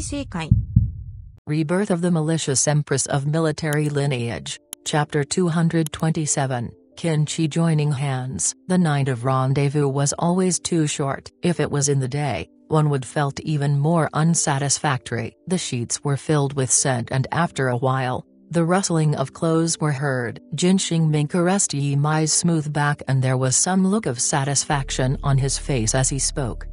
正解 Rebirth of the Malicious Empress of Military Lineage, Chapter 227, Qin joining hands. The night of rendezvous was always too short. If it was in the day, one would felt even more unsatisfactory. The sheets were filled with scent and after a while, the rustling of clothes were heard. Jin Xingming caressed Yi Mai's smooth back and there was some look of satisfaction on his face as he spoke.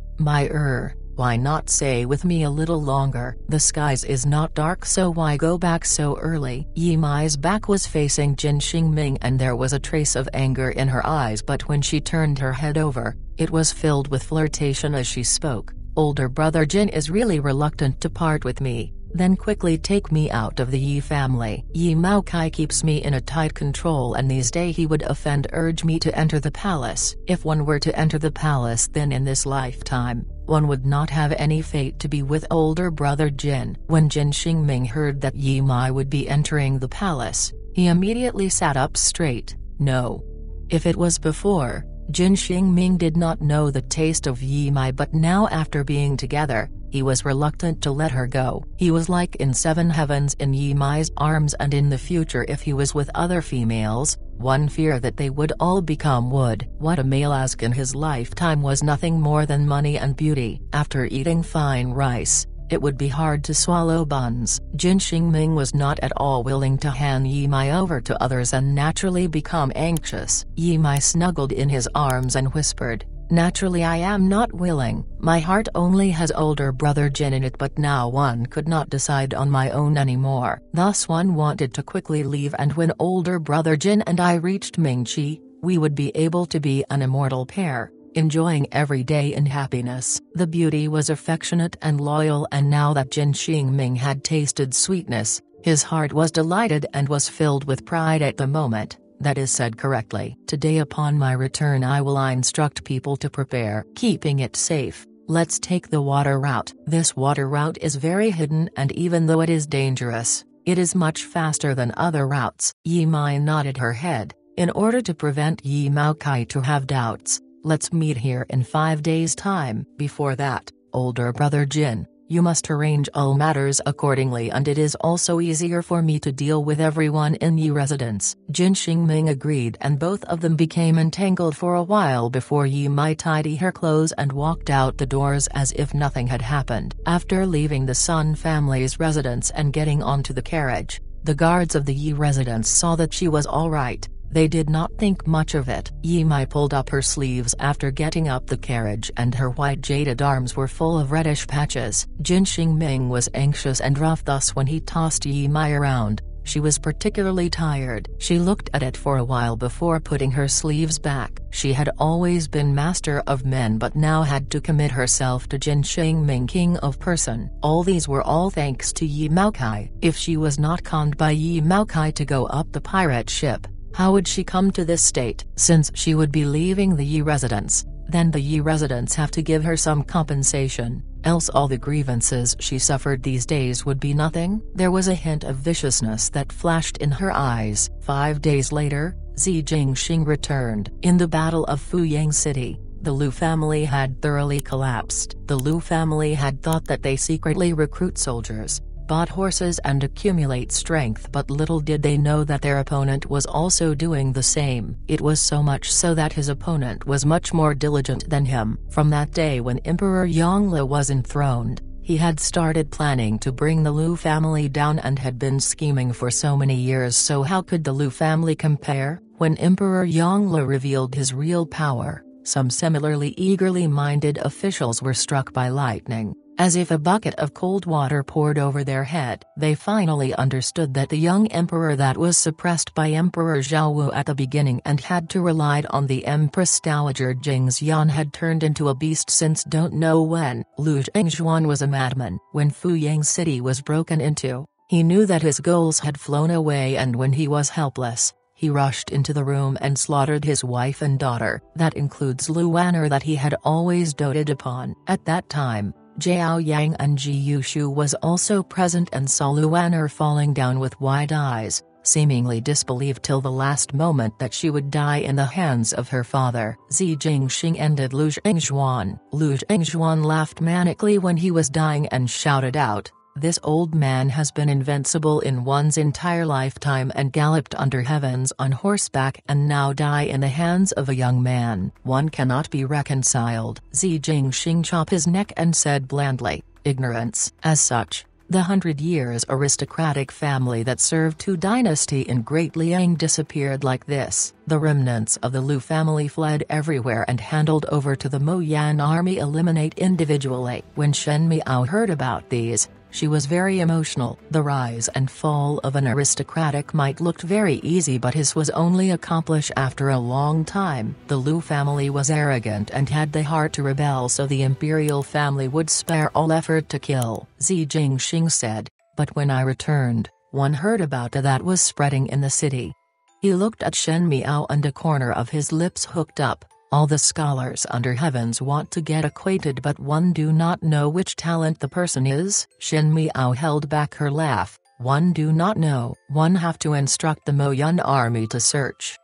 Why not stay with me a little longer? The skies is not dark, so why go back so early? Yi Mai's back was facing Jin Xingming and there was a trace of anger in her eyes, but when she turned her head over, it was filled with flirtation as she spoke. Older brother Jin is really reluctant to part with me, then quickly take me out of the Yi family. Yi Maokai keeps me in a tight control and these days he would urge me to enter the palace. If one were to enter the palace, then in this lifetime, one would not have any fate to be with older brother Jin. When Jin Xingming heard that Yi Mai would be entering the palace, he immediately sat up straight. No. If it was before, Jin Xingming did not know the taste of Yi Mai, but now after being together, he was reluctant to let her go. He was like in seven heavens in Yi Mai's arms, and in the future if he was with other females, one fear that they would all become wood. What a male asked in his lifetime was nothing more than money and beauty. After eating fine rice, it would be hard to swallow buns. Jin Xingming was not at all willing to hand Yi Mai over to others and naturally become anxious. Yi Mai snuggled in his arms and whispered, "Naturally I am not willing, my heart only has older brother Jin in it, but now one could not decide on my own anymore." Thus one wanted to quickly leave, and when older brother Jin and I reached Mingqi, we would be able to be an immortal pair, enjoying every day in happiness. The beauty was affectionate and loyal, and now that Jin Xingming had tasted sweetness, his heart was delighted and was filled with pride at the moment. That is said correctly. Today upon my return I will instruct people to prepare. Keeping it safe, let's take the water route. This water route is very hidden, and even though it is dangerous, it is much faster than other routes. Yi Mai nodded her head. In order to prevent Yi Maokai to have doubts, let's meet here in 5 days' time. Before that, older brother Jin, you must arrange all matters accordingly, and it is also easier for me to deal with everyone in Yi residence. Jin Xingming agreed, and both of them became entangled for a while before Yi Mai tidied her clothes and walked out the doors as if nothing had happened. After leaving the Sun family's residence and getting onto the carriage, the guards of the Yi residence saw that she was all right. They did not think much of it. Yi Mai pulled up her sleeves after getting up the carriage and her white jaded arms were full of reddish patches. Jin Xingming was anxious and rough, thus when he tossed Yi Mai around, she was particularly tired. She looked at it for a while before putting her sleeves back. She had always been master of men but now had to commit herself to Jin Xingming, king of person. All these were all thanks to Yi Maokai. If she was not conned by Yi Maokai to go up the pirate ship, how would she come to this state? Since she would be leaving the Yi residence, then the Yi residence have to give her some compensation, else all the grievances she suffered these days would be nothing. There was a hint of viciousness that flashed in her eyes. 5 days later, Zi Jingxing returned. In the Battle of Fuyang City, the Lu family had thoroughly collapsed. The Lu family had thought that they secretly recruit soldiers, bought horses and accumulate strength, but little did they know that their opponent was also doing the same. It was so much so that his opponent was much more diligent than him. From that day when Emperor Yongle was enthroned, he had started planning to bring the Lu family down and had been scheming for so many years, so how could the Lu family compare? When Emperor Yongle revealed his real power, some similarly eagerly minded officials were struck by lightning. As if a bucket of cold water poured over their head. They finally understood that the young emperor that was suppressed by Emperor Zhao at the beginning and had to rely on the Empress Dowager Jingxian had turned into a beast since don't know when. Lu Zhengxuan was a madman. When Fuyang City was broken into, he knew that his goals had flown away, and when he was helpless, he rushed into the room and slaughtered his wife and daughter. That includes Lu Wanner that he had always doted upon. At that time, Zhao Yang and Ji Yushu was also present and saw Lu Wanner falling down with wide eyes, seemingly disbelieved till the last moment that she would die in the hands of her father. Zi Jingxing ended Lu Zhengxuan. Lu Zhengxuan laughed manically when he was dying and shouted out, This old man has been invincible in one's entire lifetime and galloped under heavens on horseback and now die in the hands of a young man. One cannot be reconciled. Zi Jingxing chopped his neck and said blandly, ignorance. As such, the 100 years aristocratic family that served two dynasty in Great Liang disappeared like this. The remnants of the Lu family fled everywhere and handed over to the Mo Yan army eliminate individually. When Shen Miao heard about these, she was very emotional. The rise and fall of an aristocratic might looked very easy, but his was only accomplished after a long time. The Lu family was arrogant and had the heart to rebel, so the imperial family would spare all effort to kill. Zi Jingxing said, but when I returned, one heard about that was spreading in the city. He looked at Shen Miao and a corner of his lips hooked up. All the scholars under heavens want to get acquainted, but one do not know which talent the person is. Shen Miao held back her laugh. One do not know. One have to instruct the Mo Yan army to search.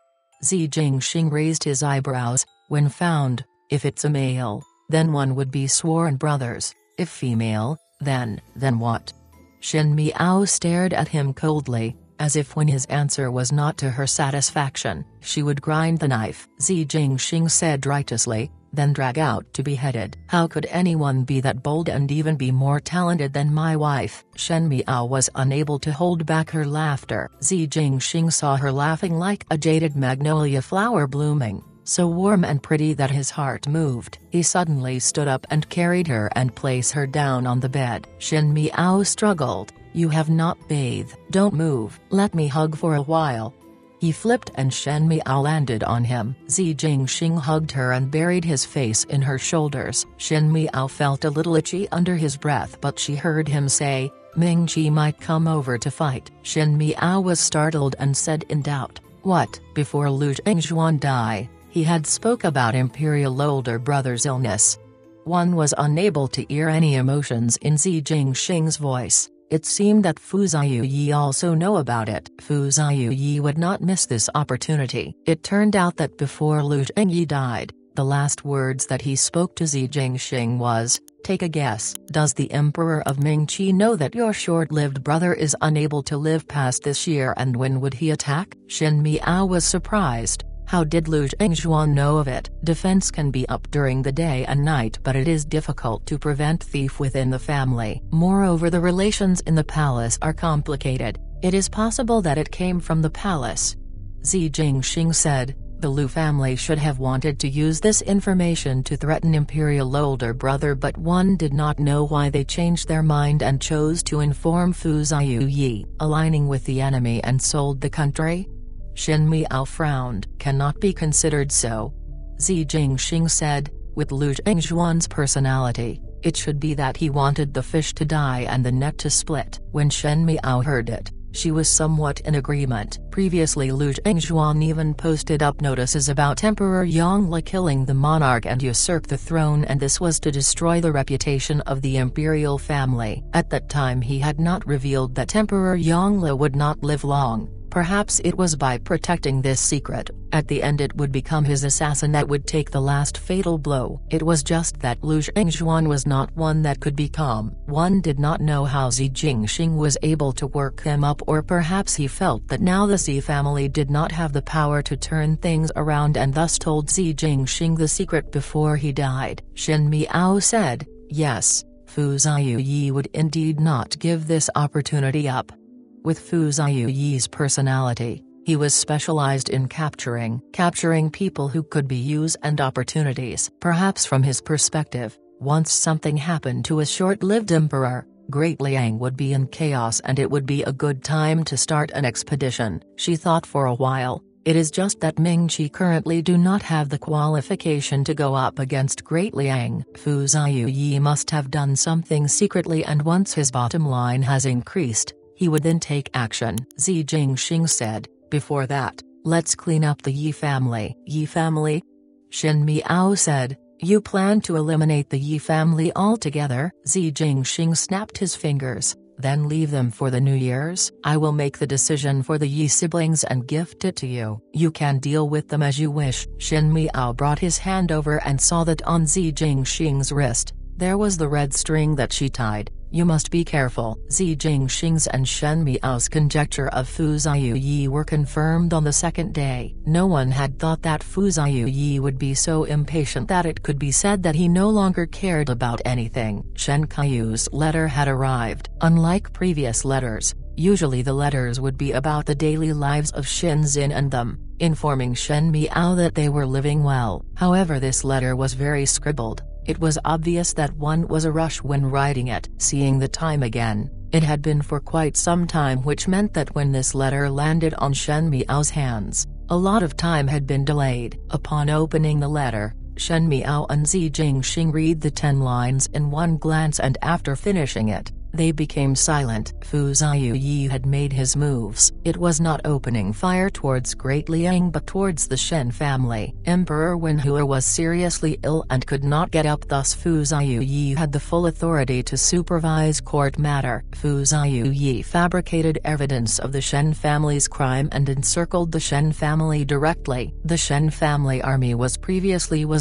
Zi Jingxing raised his eyebrows. When found, if it's a male, then one would be sworn brothers. If female, then what? Shen Miao stared at him coldly, as if when his answer was not to her satisfaction, she would grind the knife. Zi Jingxing said righteously, then drag out to be beheaded. How could anyone be that bold and even be more talented than my wife? Shen Miao was unable to hold back her laughter. Zi Jingxing saw her laughing like a jaded magnolia flower blooming, so warm and pretty that his heart moved. He suddenly stood up and carried her and placed her down on the bed. Shen Miao struggled. You have not bathed. Don't move. Let me hug for a while. He flipped and Shen Miao landed on him. Zi Jingxing hugged her and buried his face in her shoulders. Shen Miao felt a little itchy under his breath, but she heard him say, Ming Qi might come over to fight. Shen Miao was startled and said in doubt, what? Before Lu Jingxuan died, he had spoke about imperial older brother's illness. One was unable to hear any emotions in Zi Jingxing's voice. It seemed that Fu Ziyu also know about it. Fu Ziyu would not miss this opportunity. It turned out that before Lu Jingyi died, the last words that he spoke to Zi Jingxing was, take a guess. Does the Emperor of Mingqi know that your short-lived brother is unable to live past this year, and when would he attack? Shen Miao was surprised. How did Lu Jingxuan know of it? Defense can be up during the day and night, but it is difficult to prevent thief within the family. Moreover, the relations in the palace are complicated. It is possible that it came from the palace. Zi Jingxing said, the Lu family should have wanted to use this information to threaten imperial older brother, but one did not know why they changed their mind and chose to inform Fu Ziyu, aligning with the enemy and sold the country. Shen Miao frowned. Cannot be considered so. Zi Jingxing said, with Lu Jingxuan's personality, it should be that he wanted the fish to die and the net to split. When Shen Miao heard it, she was somewhat in agreement. Previously Lu Jingxuan even posted up notices about Emperor Yongle killing the monarch and usurp the throne, and this was to destroy the reputation of the imperial family. At that time he had not revealed that Emperor Yongle would not live long. Perhaps it was by protecting this secret, at the end it would become his assassin that would take the last fatal blow. It was just that Lu Jingxuan was not one that could be calm. One did not know how Zi Jingxing was able to work him up, or perhaps he felt that now the Zi family did not have the power to turn things around and thus told Zi Jingxing the secret before he died. Shen Miao said, yes, Fu Ziyu would indeed not give this opportunity up. With Fu Ziyu's personality, he was specialized in capturing people who could be used and opportunities. Perhaps from his perspective, once something happened to a short-lived emperor, Great Liang would be in chaos and it would be a good time to start an expedition. She thought for a while. It is just that Mingqi currently do not have the qualification to go up against Great Liang. Fu Ziyu must have done something secretly, and once his bottom line has increased, he would then take action. Zi Jingxing said, before that, let's clean up the Yi family. Yi family? Shen Miao said, you plan to eliminate the Yi family altogether? Zi Jingxing snapped his fingers, then leave them for the New Year's? I will make the decision for the Yi siblings and gift it to you. You can deal with them as you wish. Shen Miao brought his hand over and saw that on Zi Jingxing's wrist, there was the red string that she tied. You must be careful." Zi Jingxing's and Shen Miao's conjecture of Fu Ziyu were confirmed on the second day. No one had thought that Fu Ziyu would be so impatient that it could be said that he no longer cared about anything. Shen Kaiyu's letter had arrived. Unlike previous letters, usually the letters would be about the daily lives of Shenzhen and them, informing Shen Miao that they were living well. However, this letter was very scribbled. It was obvious that one was a rush when writing it. Seeing the time again, it had been for quite some time, which meant that when this letter landed on Shen Miao's hands, a lot of time had been delayed. Upon opening the letter, Shen Miao and Zi Jingxing read the 10 lines in one glance, and after finishing it, they became silent. Fu Ziyu had made his moves. It was not opening fire towards Great Liang but towards the Shen family. Emperor Wenhua was seriously ill and could not get up, thus Fu Ziyu had the full authority to supervise court matter. Fu Ziyu fabricated evidence of the Shen family's crime and encircled the Shen family directly. The Shen family army was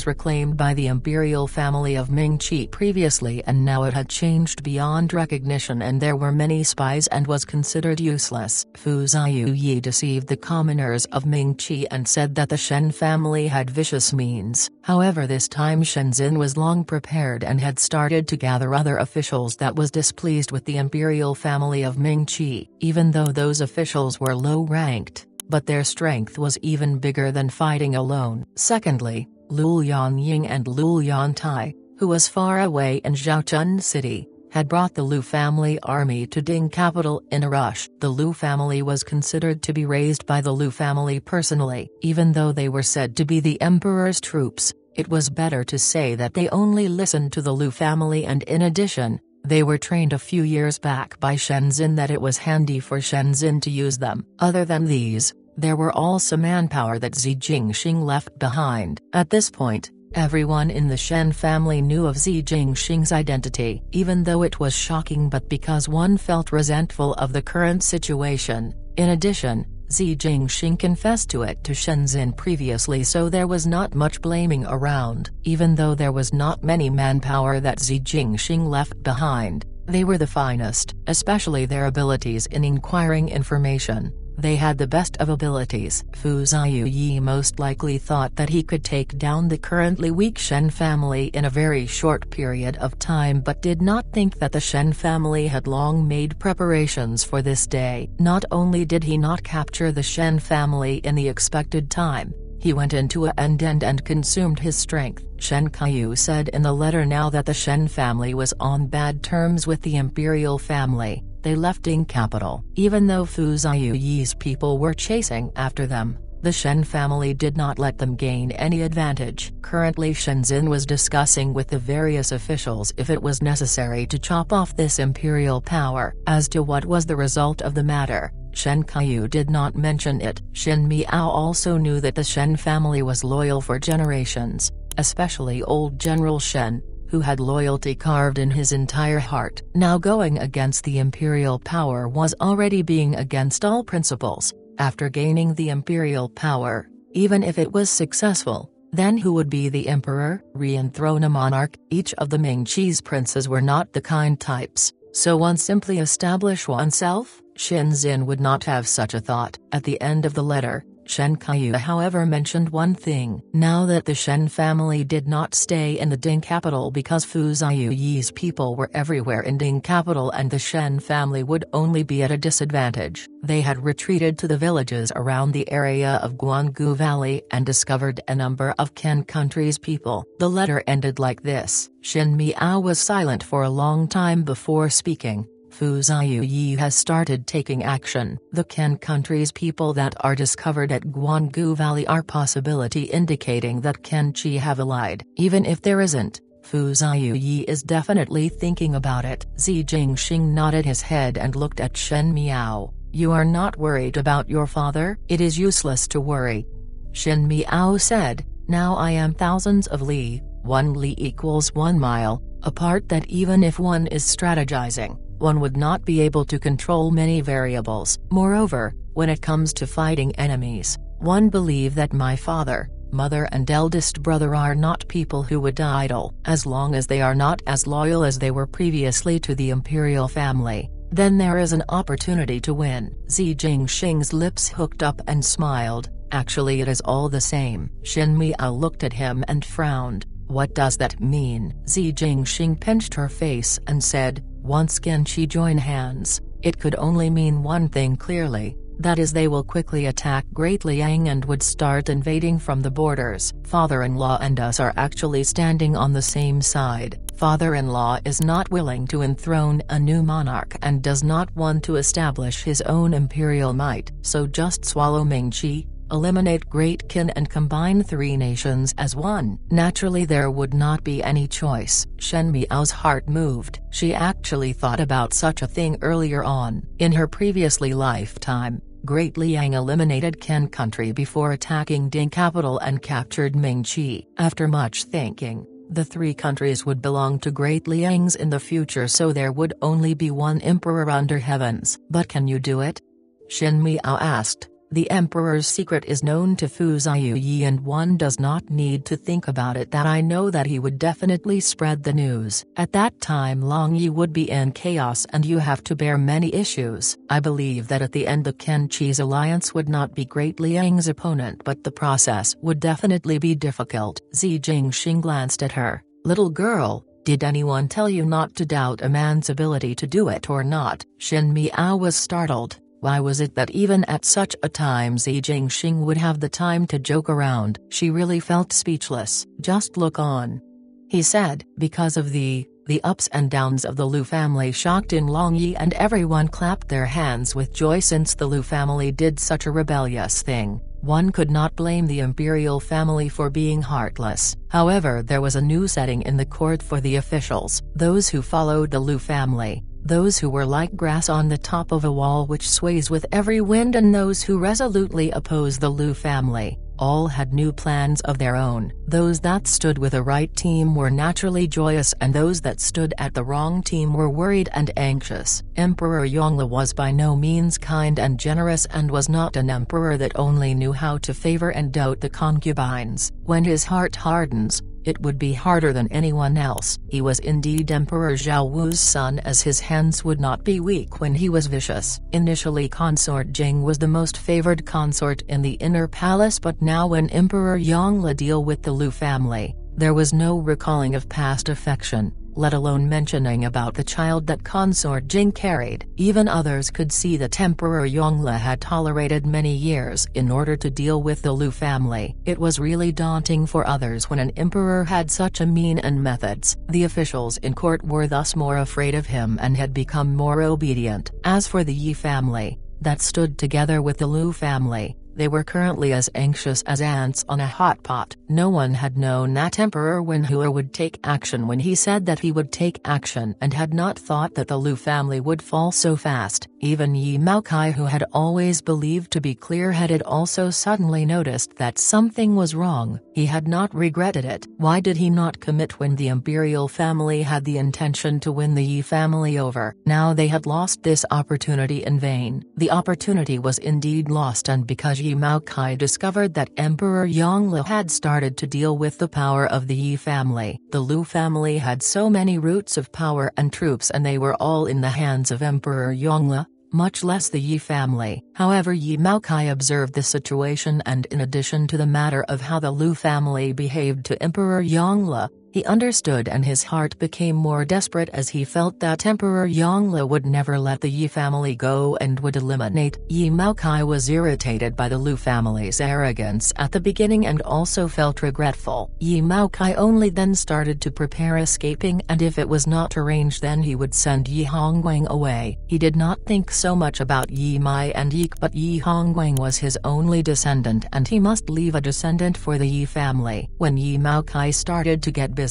reclaimed by the imperial family of Mingqi previously, and now it had changed beyond recognition, and there were many spies and was considered useless. Fu Ziyu deceived the commoners of Mingqi and said that the Shen family had vicious means. However, this time Shenzhen was long prepared and had started to gather other officials that was displeased with the imperial family of Mingqi, even though those officials were low-ranked, but their strength was even bigger than fighting alone. Secondly, Luo Yanying and Luo Yantai, who was far away in Zhaochun City, had brought the Lu family army to Ding capital in a rush. The Lu family was considered to be raised by the Lu family personally. Even though they were said to be the emperor's troops, it was better to say that they only listened to the Lu family, and in addition, they were trained a few years back by Shenzhen that it was handy for Shenzhen to use them. Other than these, there were also manpower that Zi Jingxing left behind. At this point, everyone in the Shen family knew of Zi Jingxing's identity. Even though it was shocking, but because one felt resentful of the current situation. In addition, Zi Jingxing confessed to it to Shenzhen previously, so there was not much blaming around. Even though there was not many manpower that Zi Jingxing left behind, they were the finest, especially their abilities in acquiring information. They had the best of abilities. Fu Ziyu most likely thought that he could take down the currently weak Shen family in a very short period of time, but did not think that the Shen family had long made preparations for this day. Not only did he not capture the Shen family in the expected time, he went into a end and consumed his strength. Shen Kaiyu said in the letter now that the Shen family was on bad terms with the imperial family. They left Ding capital. Even though Fu Ziyu's people were chasing after them, the Shen family did not let them gain any advantage. Currently Shenzhen was discussing with the various officials if it was necessary to chop off this imperial power. As to what was the result of the matter, Shen Kaiyu did not mention it. Shen Miao also knew that the Shen family was loyal for generations, especially old General Shen, who had loyalty carved in his entire heart. Now going against the imperial power was already being against all principles. After gaining the imperial power, even if it was successful, then who would be the emperor? Re-enthrone a monarch. Each of the Mingqi's princes were not the kind types, so one simply establish oneself. Shenzhen would not have such a thought. At the end of the letter, Shen Kaiyu however mentioned one thing. Now that the Shen family did not stay in the Ding capital because Fu Ziyu's people were everywhere in Ding capital and the Shen family would only be at a disadvantage, they had retreated to the villages around the area of Guanggu Valley and discovered a number of Ken country's people. The letter ended like this. Shen Miao was silent for a long time before speaking. Fu Ziyu has started taking action. The Ken country's people that are discovered at Guanggu Valley are possibility indicating that Ken Qi have allied. Even if there isn't, Fu Ziyu is definitely thinking about it. Zi Jingxing nodded his head and looked at Shen Miao. You are not worried about your father? It is useless to worry. Shen Miao said, now I am thousands of li, 1 li equals 1 mile, apart, that even if one is strategizing, one would not be able to control many variables. Moreover, when it comes to fighting enemies, one believe that my father, Mother and eldest brother are not people who would idle. As long as they are not as loyal as they were previously to the imperial family, then there is an opportunity to win. Zi Jingxing's lips hooked up and smiled. Actually, it is all the same. Shen Miao looked at him and frowned. What does that mean? Zi Jingxing pinched her face and said, once Qinchi join hands, it could only mean one thing clearly. That is, they will quickly attack Great Liang and would start invading from the borders. Father-in-law and us are actually standing on the same side. Father-in-law is not willing to enthrone a new monarch and does not want to establish his own imperial might. So just swallow Mingqi, eliminate Great Qin and combine three nations as one. Naturally there would not be any choice. Shen Miao's heart moved. She actually thought about such a thing earlier on. In her previously lifetime, Great Liang eliminated Qin country before attacking Ding capital and captured Mingqi. After much thinking, the three countries would belong to Great Liangs in the future, so there would only be one emperor under heavens. But can you do it? Shen Miao asked. The emperor's secret is known to Fu Ziyu and one does not need to think about it, that I know that he would definitely spread the news. At that time Long Yi would be in chaos and you have to bear many issues. I believe that at the end the Qinchi's alliance would not be Great Liang's opponent, but the process would definitely be difficult. Zi Jingxing glanced at her. Little girl, did anyone tell you not to doubt a man's ability to do it or not? Shen Miao was startled. Why was it that even at such a time Zi Jingxing would have the time to joke around? She really felt speechless. Just look on, he said. Because of the ups and downs of the Lu family shocked in Long Yi, and everyone clapped their hands with joy since the Lu family did such a rebellious thing. One could not blame the imperial family for being heartless. However, there was a new setting in the court for the officials, those who followed the Lu family. Those who were like grass on the top of a wall which sways with every wind, and those who resolutely oppose the Lu family. All had new plans of their own. Those that stood with the right team were naturally joyous, and those that stood at the wrong team were worried and anxious. Emperor Yongle was by no means kind and generous, and was not an emperor that only knew how to favor and dote the concubines. When his heart hardens, it would be harder than anyone else. He was indeed Emperor Zhao Wu's son, as his hands would not be weak when he was vicious. Initially Consort Jing was the most favored consort in the inner palace, but now when Emperor Yongle deal with the Lu family, there was no recalling of past affection, let alone mentioning about the child that Consort Jing carried. Even others could see that Emperor Yongle had tolerated many years in order to deal with the Lu family. It was really daunting for others when an emperor had such a mean and methods. The officials in court were thus more afraid of him and had become more obedient. As for the Yi family, that stood together with the Lu family, they were currently as anxious as ants on a hot pot. No one had known that Emperor Wenhua would take action when he said that he would take action, and had not thought that the Lu family would fall so fast. Even Yi Maokai, who had always believed to be clear-headed, also suddenly noticed that something was wrong. He had not regretted it. Why did he not commit when the imperial family had the intention to win the Yi family over? Now they had lost this opportunity in vain. The opportunity was indeed lost, and because Yi Maokai discovered that Emperor Yongle had started to deal with the power of the Yi family. The Lu family had so many roots of power and troops, and they were all in the hands of Emperor Yongle, much less the Yi family. However, Yi Maokai observed the situation, and in addition to the matter of how the Lu family behaved to Emperor Yongle, he understood, and his heart became more desperate as he felt that Emperor Yongle would never let the Yi family go and would eliminate. Yi Maokai was irritated by the Lu family's arrogance at the beginning and also felt regretful. Yi Maokai only then started to prepare escaping, and if it was not arranged then he would send Yi Hongguang away. He did not think so much about Yi Mai and Yik, but Yi Hongguang was his only descendant and he must leave a descendant for the Yi family. When Yi Maokai started to get busy,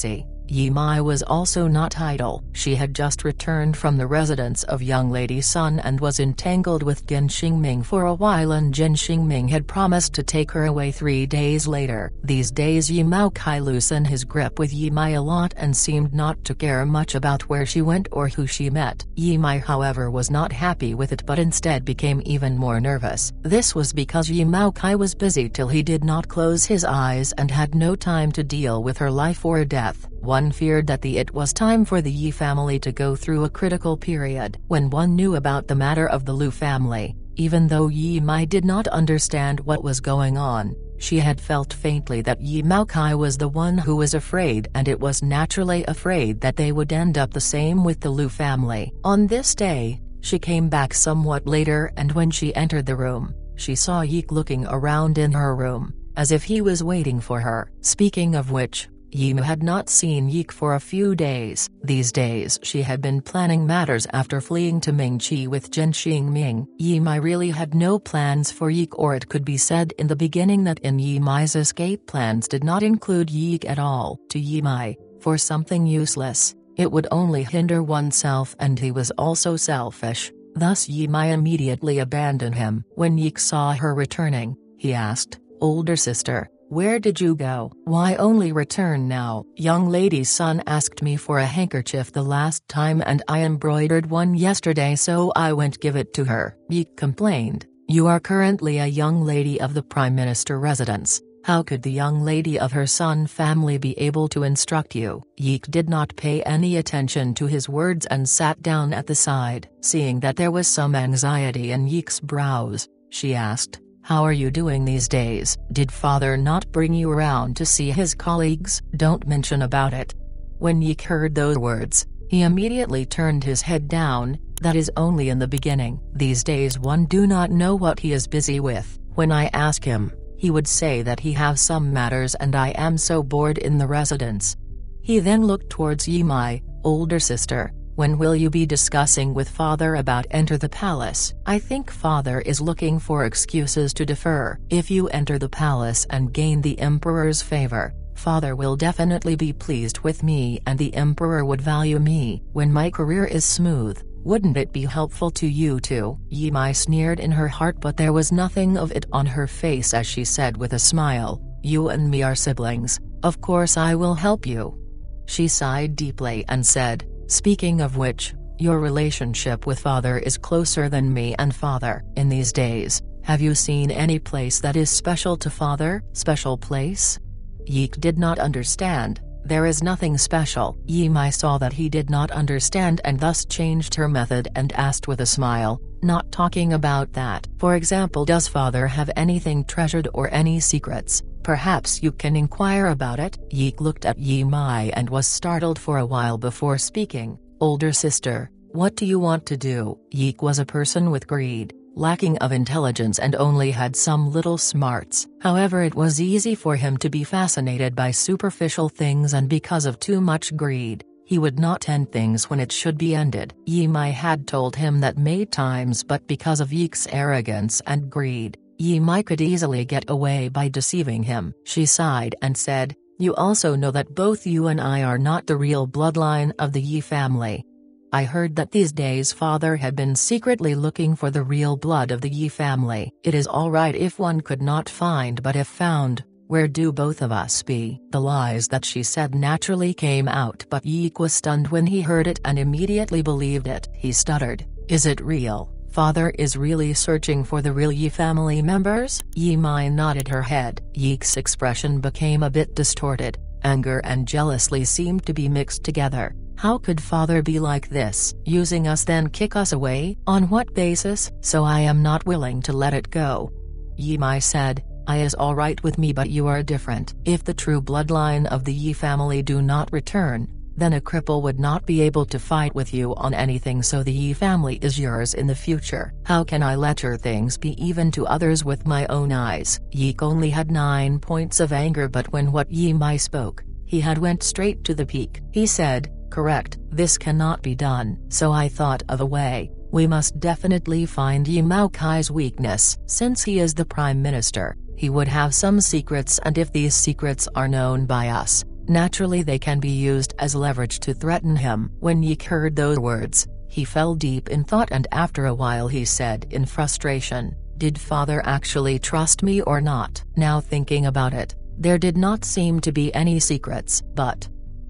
Yi Mai was also not idle. She had just returned from the residence of young lady Sun and was entangled with Qin Xingming for a while, and Qin Xingming had promised to take her away 3 days later. These days Yi Mao Kai loosened his grip with Yi Mai a lot and seemed not to care much about where she went or who she met. Yi Mai, however, was not happy with it, but instead became even more nervous. This was because Yi Mao Kai was busy till he did not close his eyes and had no time to deal with her life or death. One feared that it was time for the Yi family to go through a critical period. When one knew about the matter of the Lu family, even though Yi Mai did not understand what was going on, she had felt faintly that Yi Mao Kai was the one who was afraid, and it was naturally afraid that they would end up the same with the Lu family. On this day, she came back somewhat later, and when she entered the room, she saw Yi looking around in her room, as if he was waiting for her. Speaking of which, Yi had not seen Yi for a few days. These days she had been planning matters after fleeing to Mingqi with Qin Xingming. Yi Mai really had no plans for Yi, or it could be said in the beginning that in Yi Mai's escape plans did not include Yi at all. To Yi Mai, for something useless, it would only hinder oneself, and he was also selfish. Thus Yi Mai immediately abandoned him. When Yi saw her returning, he asked, "Older sister, where did you go? Why only return now?" "Young lady Sun asked me for a handkerchief the last time, and I embroidered one yesterday, so I went give it to her," Yi complained. "You are currently a young lady of the Prime Minister residence. How could the young lady of her Sun family be able to instruct you?" Yi did not pay any attention to his words and sat down at the side. Seeing that there was some anxiety in Yi's brows, she asked, "How are you doing these days? Did father not bring you around to see his colleagues?" "Don't mention about it." When Yi heard those words, he immediately turned his head down. "That is only in the beginning. These days one do not know what he is busy with. When I ask him, he would say that he have some matters, and I am so bored in the residence." He then looked towards Yi Mai. "Older sister, when will you be discussing with father about enter the palace?" "I think father is looking for excuses to defer. If you enter the palace and gain the emperor's favor, father will definitely be pleased with me, and the emperor would value me. When my career is smooth, wouldn't it be helpful to you too?" Yi Mai sneered in her heart, but there was nothing of it on her face as she said with a smile, "You and me are siblings, of course I will help you." She sighed deeply and said, "Speaking of which, your relationship with father is closer than me and father. In these days, have you seen any place that is special to father?" "Special place?" Yi did not understand. "There is nothing special." Yi Mai saw that he did not understand and thus changed her method and asked with a smile, "Not talking about that. For example, does father have anything treasured or any secrets? Perhaps you can inquire about it." Yi looked at Yi Mai and was startled for a while before speaking. "Older sister, what do you want to do?" Yi was a person with greed, lacking of intelligence, and only had some little smarts. However, it was easy for him to be fascinated by superficial things, and because of too much greed, he would not end things when it should be ended. Yi Mai had told him that many times, but because of Yi's arrogance and greed, Yi Mai could easily get away by deceiving him. She sighed and said, "You also know that both you and I are not the real bloodline of the Yi family. I heard that these days father had been secretly looking for the real blood of the Yi family. It is all right if one could not find, but if found, where do both of us be?" The lies that she said naturally came out, but Yi was stunned when he heard it and immediately believed it. He stuttered, "Is it real? Father is really searching for the real Yi family members?" Yi Mai nodded her head. Yi's expression became a bit distorted. Anger and jealousy seemed to be mixed together. "How could father be like this? Using us then kick us away? On what basis?" "So I am not willing to let it go." Yi Mai said, "I is all right with me, but you are different. If the true bloodline of the Yi family do not return, then a cripple would not be able to fight with you on anything, so the Yi family is yours in the future. How can I let your things be even to others with my own eyes?" Yi only had 9 points of anger, but when what Yi Mai spoke, he had went straight to the peak. He said, "Correct, this cannot be done." "So I thought of a way. We must definitely find Yi Mao Kai's weakness. Since he is the Prime Minister, he would have some secrets, and if these secrets are known by us, Naturally they can be used as leverage to threaten him. When Yeek heard those words, he fell deep in thought, and after a while he said in frustration, "Did father actually trust me or not?" Now thinking about it, there did not seem to be any secrets. But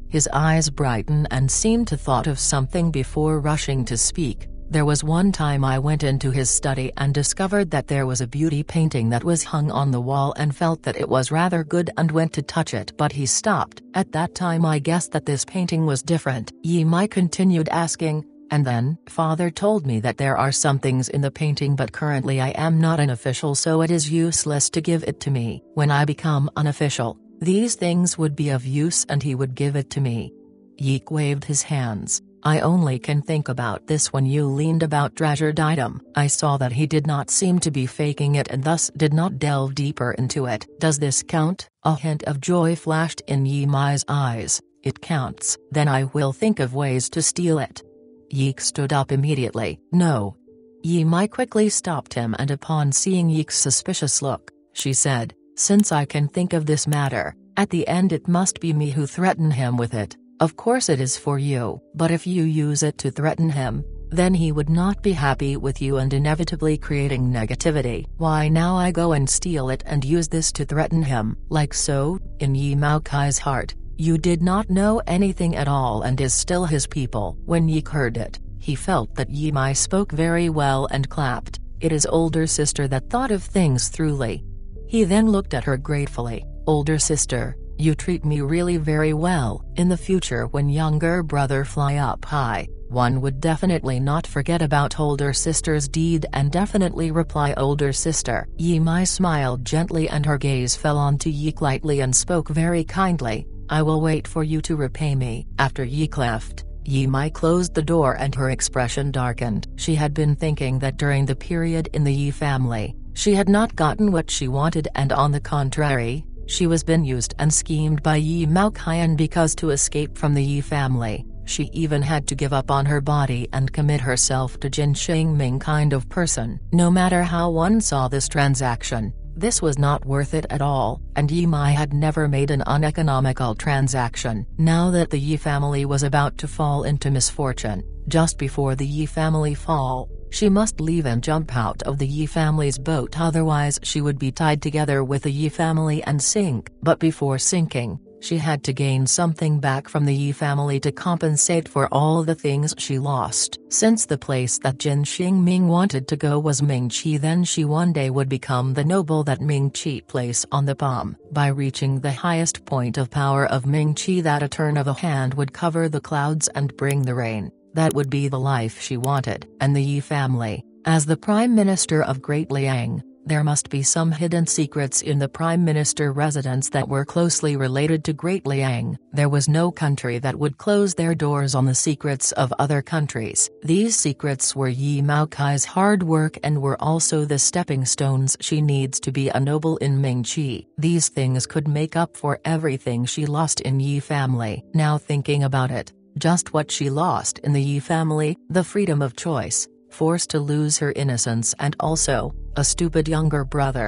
his eyes brightened and seemed to thought of something before rushing to speak. "There was one time I went into his study and discovered that there was a beauty painting that was hung on the wall and felt that it was rather good and went to touch it, but he stopped. At that time I guessed that this painting was different." Yi Mai continued asking, "And then, father told me that there are some things in the painting, but currently I am not an official, so it is useless to give it to me. When I become unofficial, these things would be of use and he would give it to me." Yeek waved his hands. "I only can think about this when you leaned about treasured item. I saw that he did not seem to be faking it and thus did not delve deeper into it. Does this count?" A hint of joy flashed in Yi Mai's eyes. "It counts. Then I will think of ways to steal it." Yeek stood up immediately. "No." Yi Mai quickly stopped him, and upon seeing Yeek's suspicious look, she said, "Since I can think of this matter, at the end it must be me who threaten him with it. Of course it is for you, but if you use it to threaten him, then he would not be happy with you and inevitably creating negativity. Why now I go and steal it and use this to threaten him." Like so, in Yi Maokai's heart, "You did not know anything at all and is still his people." When Yeek heard it, he felt that Yi Mai spoke very well and clapped. It is older sister that thought of things thoroughly. He then looked at her gratefully. "Older sister, you treat me really very well. In the future when younger brother fly up high, one would definitely not forget about older sister's deed and definitely reply older sister." Yi Mai smiled gently and her gaze fell onto Yeek lightly and spoke very kindly, "I will wait for you to repay me." After Yeek left, Yi Mai closed the door and her expression darkened. She had been thinking that during the period in the Yi family, she had not gotten what she wanted, and on the contrary, she was been used and schemed by Yi Maokai, and because to escape from the Yi family, she even had to give up on her body and commit herself to Jin Xingming kind of person. No matter how one saw this transaction, this was not worth it at all, and Yi Mai had never made an uneconomical transaction. Now that the Yi family was about to fall into misfortune, just before the Yi family fall, she must leave and jump out of the Yi family's boat, otherwise she would be tied together with the Yi family and sink. But before sinking, she had to gain something back from the Yi family to compensate for all the things she lost. Since the place that Jin Xingming wanted to go was Mingqi, then she one day would become the noble that Mingqi place on the palm. By reaching the highest point of power of Mingqi, that a turn of a hand would cover the clouds and bring the rain. That would be the life she wanted. And the Yi family, as the Prime Minister of Great Liang, there must be some hidden secrets in the Prime Minister residence that were closely related to Great Liang. There was no country that would close their doors on the secrets of other countries. These secrets were Yi Maokai's hard work and were also the stepping stones she needs to be a noble in Mingqi. These things could make up for everything she lost in Yi family. Now thinking about it, just what she lost in the Yi family, the freedom of choice, forced to lose her innocence, and also, a stupid younger brother.